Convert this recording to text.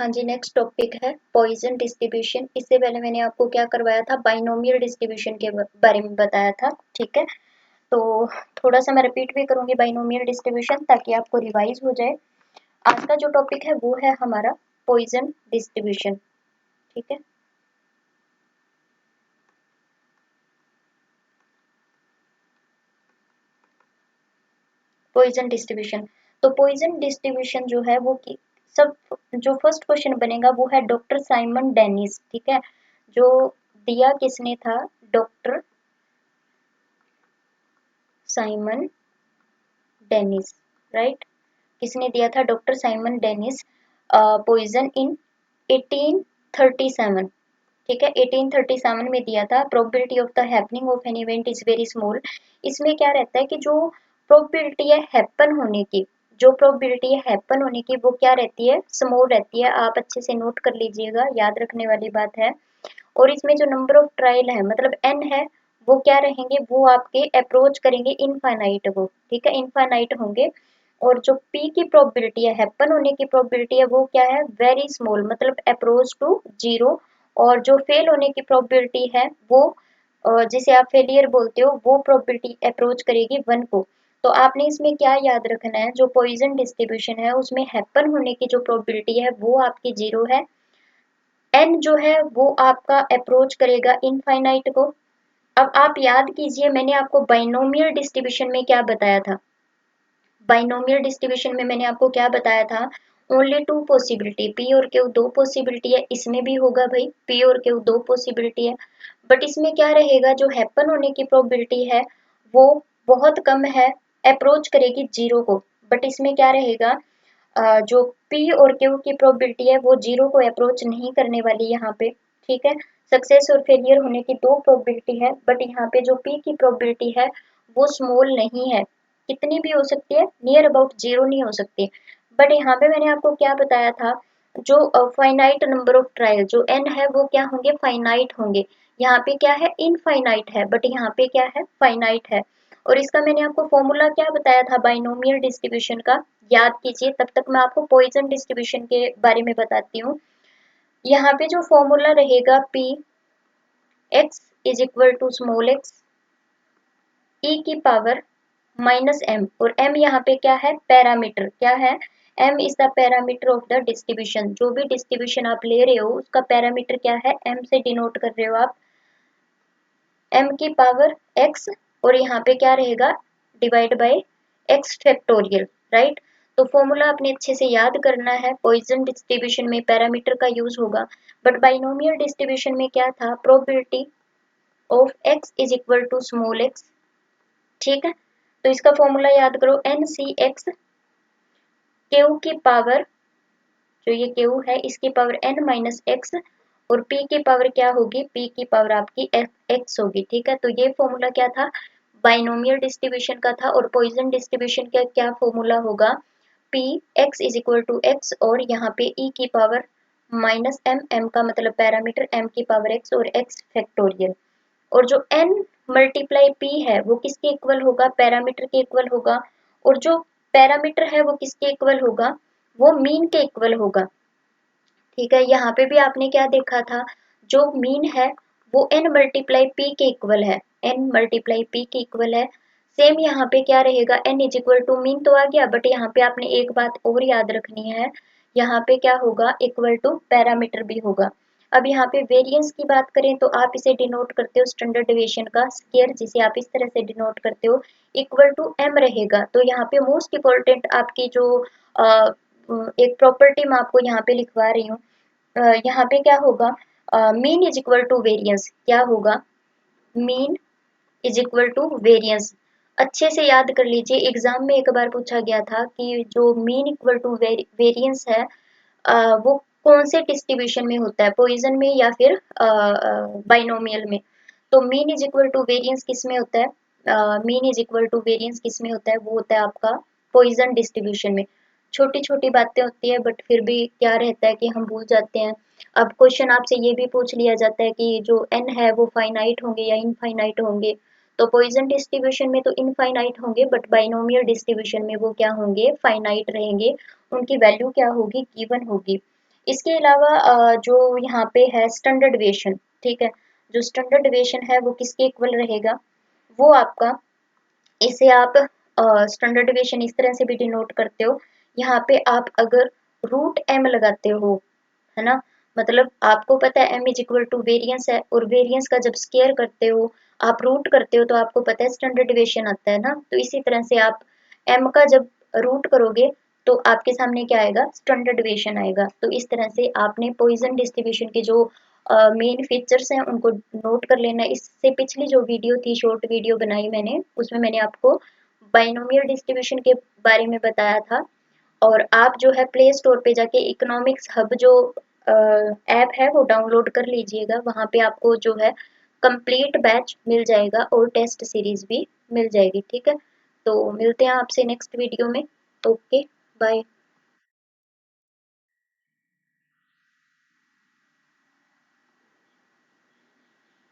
हाँ जी, next topic है Poisson distribution. इससे पहले मैंने आपको क्या करवाया था, बाइनोमियल डिस्ट्रीब्यूशन के बारे में बताया था। ठीक है, तो थोड़ा सा मैं रिपीट भी करूंगी बाइनोमियल डिस्ट्रीब्यूशन ताकि आपको रिवाइज हो जाए। आज का जो टॉपिक है वो है हमारा पॉइजन डिस्ट्रीब्यूशन। ठीक है, पॉइजन डिस्ट्रीब्यूशन। तो पॉइजन डिस्ट्रीब्यूशन जो है वो सब जो फर्स्ट क्वेश्चन बनेगा वो है डॉक्टर साइमन डेनिस। ठीक है, जो दिया किसने था, डॉक्टर साइमन डेनिस, राइट। किसने दिया था, doctor Simon Denis. Poisson in 1837। ठीक है, 1837 में दिया था। Probability of the happening of an event is very small. इसमें क्या रहता है कि जो प्रोबेबिलिटी है हैपन होने की, जो प्रोबेबिलिटी है हैपन होने की वो क्या रहती है, स्मॉल रहती है। आप अच्छे से नोट कर लीजिएगा, याद रखने वाली बात है। और इसमें जो नंबर ऑफ ट्रायल है मतलब एन है, वो क्या रहेंगे, वो आपके अप्रोच करेंगे इनफाइनाइट को। ठीक है, इनफाइनाइट होंगे। और जो पी की प्रोबेबिलिटी है, हैपन होने की प्रोबेबिलिटी है, वो क्या है, वेरी स्मॉल, मतलब अप्रोच टू जीरो। और जो फेल होने की प्रोबेबिलिटी है वो जिसे आप फेलियर बोलते हो, वो प्रोबेबिलिटी अप्रोच करेगी वन को। तो आपने इसमें क्या याद रखना है, जो पॉइजन डिस्ट्रीब्यूशन है उसमें हैपन होने की जो प्रोबेबिलिटी है वो आपकी जीरो है। एन जो है वो आपका अप्रोच करेगा इनफाइनाइट को। अब आप याद कीजिए, मैंने आपको बाइनोमियल डिस्ट्रीब्यूशन में क्या बताया था। बाइनोमियल डिस्ट्रीब्यूशन में मैंने आपको क्या बताया था, ओनली टू पॉसिबिलिटी, पी और क्यू दो पॉसिबिलिटी है। इसमें भी होगा भाई, पी और क्यू दो पॉसिबिलिटी है। बट इसमें क्या रहेगा, जो हैपन होने की प्रोबेबिलिटी है वो बहुत कम है, अप्रोच करेगी जीरो को। बट इसमें क्या रहेगा, जो पी और क्यू की प्रोबेबिलिटी है वो जीरो को अप्रोच नहीं करने वाली यहाँ पे। ठीक है, सक्सेस और फेलियर होने की दो प्रोबेबिलिटी है, बट यहाँ पे जो पी की प्रोबेबिलिटी है वो स्मॉल नहीं है। कितनी भी हो सकती है, नियर अबाउट जीरो नहीं हो सकती। बट यहाँ पे मैंने आपको क्या बताया था, जो फाइनाइट नंबर ऑफ ट्रायल जो एन है वो क्या होंगे, फाइनाइट होंगे। यहाँ पे क्या है, इनफाइनाइट है, बट यहाँ पे क्या है, फाइनाइट है। और इसका मैंने आपको फॉर्मूला क्या बताया था बाइनोमियल डिस्ट्रीब्यूशन का, याद कीजिए। तब तक मैं आपको पॉइजन डिस्ट्रीब्यूशन के बारे में बताती हूँ। यहाँ पे जो फॉर्मूला रहेगा, P x is equal to small X E की पावर माइनस एम। और एम यहाँ पे क्या है, पैरामीटर क्या है, M is the parameter of the distribution. जो भी डिस्ट्रीब्यूशन आप ले रहे हो उसका पैरामीटर क्या है, एम से डिनोट कर रहे हो आप, एम की पावर एक्स। और यहाँ पे क्या रहेगा, divide by x factorial, right. तो फॉर्मूला आपने अच्छे से याद करना है। पॉइजन डिस्ट्रीब्यूशन में पैरामीटर का यूज होगा, बट बाइनोमियल डिस्ट्रीब्यूशन में क्या था, probability of x is equal to small x. ठीक है, तो इसका फॉर्मूला याद करो, एन सी एक्स क्यू की पावर, जो ये क्यू है इसकी पावर एन माइनस एक्स। और पी की पावर क्या होगी, पी की पावर आपकी एक्स होगी। ठीक है, तो ये फॉर्मूला क्या था, बाइनोमियल डिस्ट्रीब्यूशन का था। और पॉइजन डिस्ट्रीब्यूशन का क्या फॉर्मूला होगा, p x is equal to x और यहाँ पे ई की पावर माइनस एम, एम का मतलब पैरामीटर, एम की पावर एक्स और एक्स फैक्टोरियल। और जो n मल्टीप्लाई p है वो किसके इक्वल होगा, पैरामीटर के इक्वल होगा। और जो पैरामीटर है वो किसके इक्वल होगा, वो मीन के इक्वल होगा। ठीक है, यहाँ पे भी आपने क्या देखा था, जो मीन है वो n मल्टीप्लाई p के इक्वल है, n मल्टीप्लाई p के इक्वल है। सेम यहाँ पे क्या रहेगा, n is equal to mean तो आ गया, बट यहाँ पे आपने एक बात और याद रखनी है, यहाँ पे क्या होगा, इक्वल टू पैरामीटर भी होगा। अब यहाँ पे वेरिएंस की बात करें तो आप इसे डिनोट करते हो स्टैंडर्ड डेविएशन का स्क्वायर, जिसे आप इस तरह से डिनोट करते हो, इक्वल टू m रहेगा। तो यहाँ पे मोस्ट इम्पोर्टेंट आपकी जो एक प्रॉपर्टी मैं आपको यहाँ पे लिखवा रही हूँ, यहाँ पे क्या होगा, mean is equal to variance. क्या होगा, mean is equal to variance. अच्छे से याद कर लीजिए, एग्जाम में एक बार पूछा गया था कि जो मीन इक्वल टू वेरिएंस है वो कौन से डिस्ट्रीब्यूशन में होता है, पॉइजन में या फिर बाइनोमियल में। तो mean is equal to variance किस में होता है, mean is equal to variance किस में होता है, वो होता है आपका पॉइजन डिस्ट्रीब्यूशन में। छोटी छोटी बातें होती है, बट फिर भी क्या रहता है कि हम भूल जाते हैं। अब क्वेश्चन आपसे ये भी पूछ लिया जाता है कि जो एन है वो फाइनाइट होंगे या इनफाइनाइट होंगे। तो पॉइजन डिस्ट्रीब्यूशन में तो इनफाइनाइट होंगे, बट बाइनोमियल डिस्ट्रीब्यूशन में वो क्या होंगे, फाइनाइट रहेंगे। उनकी वैल्यू क्या होगी, गिवन होगी। इसके अलावा जो यहाँ पे है स्टैंडर्ड डेविएशन, ठीक है, जो स्टैंडर्ड डेविएशन है वो किसके इक्वल रहेगा, वो आपका, इसे आप स्टैंडर्ड डेविएशन इस तरह से भी डिनोट करते हो, यहाँ पे आप अगर रूट एम लगाते हो, है ना, मतलब आपको पता है m is equal to variance है, और वेरियंस का जब स्केयर करते हो, आप रूट करते हो, तो आपको पता है स्टैंडर्ड डेविएशन आता है ना, तो इसी तरह से आप m का जब रूट करोगे तो आपके सामने क्या आएगा, स्टैंडर्ड डेविएशन आएगा। तो इस तरह से आपने पॉइजन डिस्ट्रीब्यूशन के जो मेन फीचर्स हैं उनको नोट कर लेना। इससे पिछली जो वीडियो थी, शॉर्ट वीडियो बनाई मैंने, उसमें मैंने आपको बाइनोमियल डिस्ट्रीब्यूशन के बारे में बताया था। और आप जो है प्ले स्टोर पे जाके इकोनॉमिक्स हब जो ऐप है वो डाउनलोड कर लीजिएगा, वहाँ पे आपको जो है कंप्लीट बैच मिल जाएगा और टेस्ट सीरीज भी मिल जाएगी, ठीक है। तो मिलते हैं आपसे नेक्स्ट वीडियो में। Okay, bye.